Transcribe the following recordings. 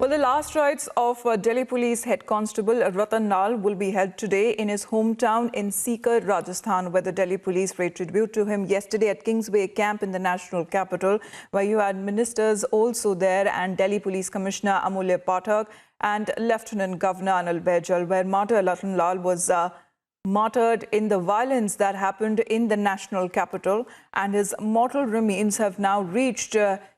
Well, the last rites of Delhi Police Head Constable Rattan will be held today in his hometown in Sikar, Rajasthan, where the Delhi Police paid tribute to him yesterday at Kingsway Camp in the national capital, where you had ministers also there and Delhi Police Commissioner Amulya Pathak and Lieutenant Governor Anil Baijal, where martyr Rattan was martyred in the violence that happened in the national capital, and his mortal remains have now reached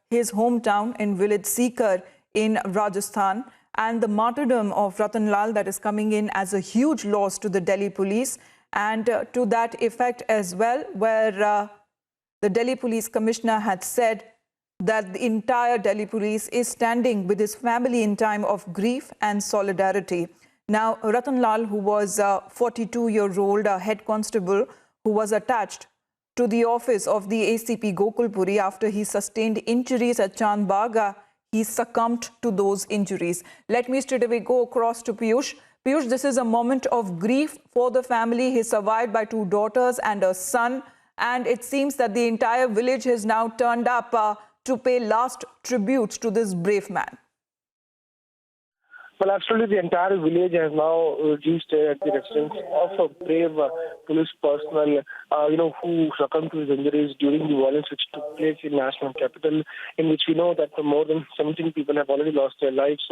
his hometown in village Sikar in Rajasthan. And the martyrdom of Rattan that is coming in as a huge loss to the Delhi police, and to that effect as well, where the Delhi Police Commissioner had said that the entire Delhi police is standing with his family in time of grief and solidarity. Now, Rattan who was a 42-year-old head constable who was attached to the office of the ACP Gokulpuri after he sustained injuries at Chandbagh, he succumbed to those injuries. Let me straight away go across to Piyush. Piyush, this is a moment of grief for the family. He's survived by 2 daughters and a son. And it seems that the entire village has now turned up to pay last tributes to this brave man. Well, absolutely, the entire village has now reached at the residence of a brave police personnel, who succumbed to his injuries during the violence which took place in national capital, in which we know that more than 17 people have already lost their lives.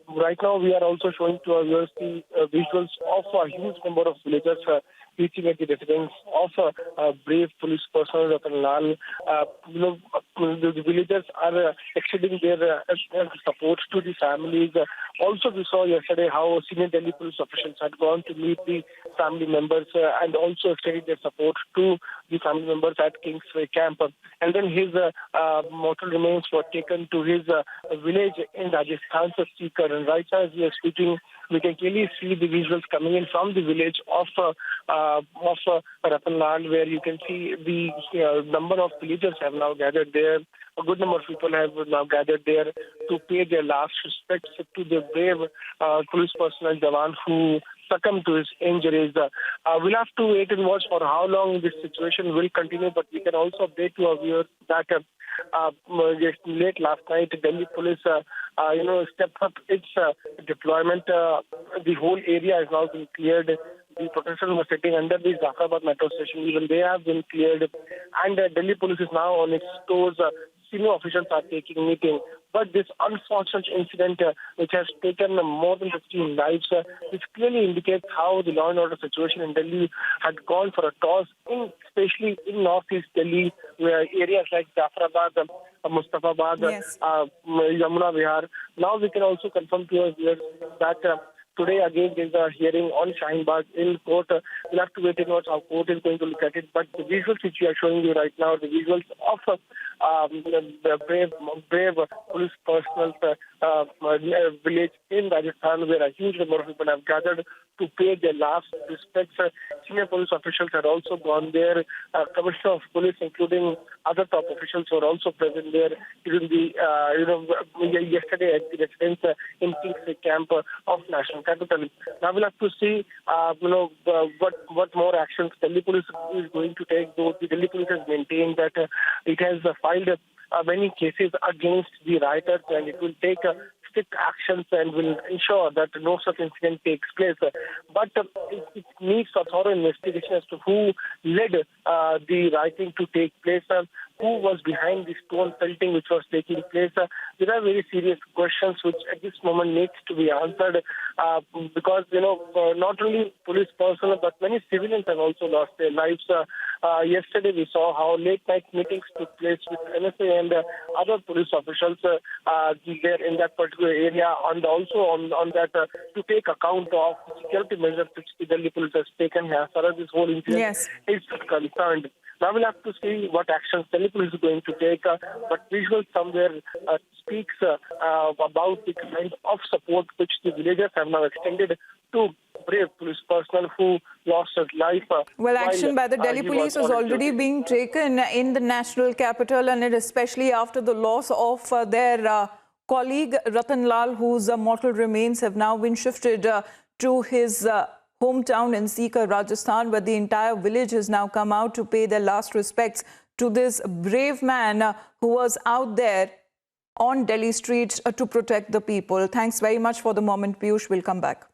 Right now, we are also showing to our viewers the visuals of a huge number of villagers reaching at the residence of a brave police personnel, Rattan Lal. The villagers are extending their support to the families. Also, we saw yesterday how senior Delhi police officials had gone to meet the family members and also extended their support to the family members at Kingsway Camp. And then his mortal remains were taken to his village in Rajasthan, Sikar. And right now, as we are speaking, we can clearly see the visuals coming in from the village of Rattan, where you can see the number of villagers have now gathered there. A good number of people have now gathered there to pay their last respects to the brave police personnel Jawan who succumbed to his injuries. We'll have to wait and watch for how long this situation will continue, but we can also update to our viewers that late last night, Delhi police stepped up its deployment. The whole area has now been cleared. The protesters were sitting under the Zafrabad metro station. Even they have been cleared. And Delhi police is now on its toes. Senior officials are taking meeting. But this unfortunate incident, which has taken more than 15 lives, which clearly indicates how the law and order situation in Delhi had gone for a toss, especially in northeast Delhi, where areas like Zafrabad, Mustafabad, Yamuna Vihar. Now we can also confirm to us that today, again, there is a hearing on Shaheen Bagh in court. We'll have to wait and watch how court is going to look at it. But the visuals which we are showing you right now, the visuals of the brave police personnel village in Rajasthan, where a huge number of people have gathered to pay their last respects. Senior police officials had also gone there. Commissioner of police, including other top officials, were also present there during the yesterday at the residence in Kingsway Camp of national capital. Now we'll have to see what more actions Delhi police is going to take. Though the Delhi police has maintained that it has filed many cases against the rioters, and it will take strict actions and will ensure that no such incident takes place. But it needs a thorough investigation as to who led the rioting to take place, who was behind the stone pelting which was taking place. There are very serious questions which at this moment needs to be answered because, not only police personnel but many civilians have also lost their lives. Yesterday we saw how late night meetings took place with NSA and other police officials there in that particular area, and also on that to take account of security measures which the Delhi police has taken as far as this whole incident is concerned. Now we'll have to see what actions Delhi police is going to take, but visual somewhere speaks about the kind of support which the villagers have now extended to brave police personnel who lost his life. Well, action by the Delhi police is already being taken in the national capital, and especially after the loss of their colleague Rattan whose mortal remains have now been shifted to his hometown in Sikar, Rajasthan, where the entire village has now come out to pay their last respects to this brave man who was out there on Delhi streets to protect the people. Thanks very much for the moment, Piyush. We'll come back.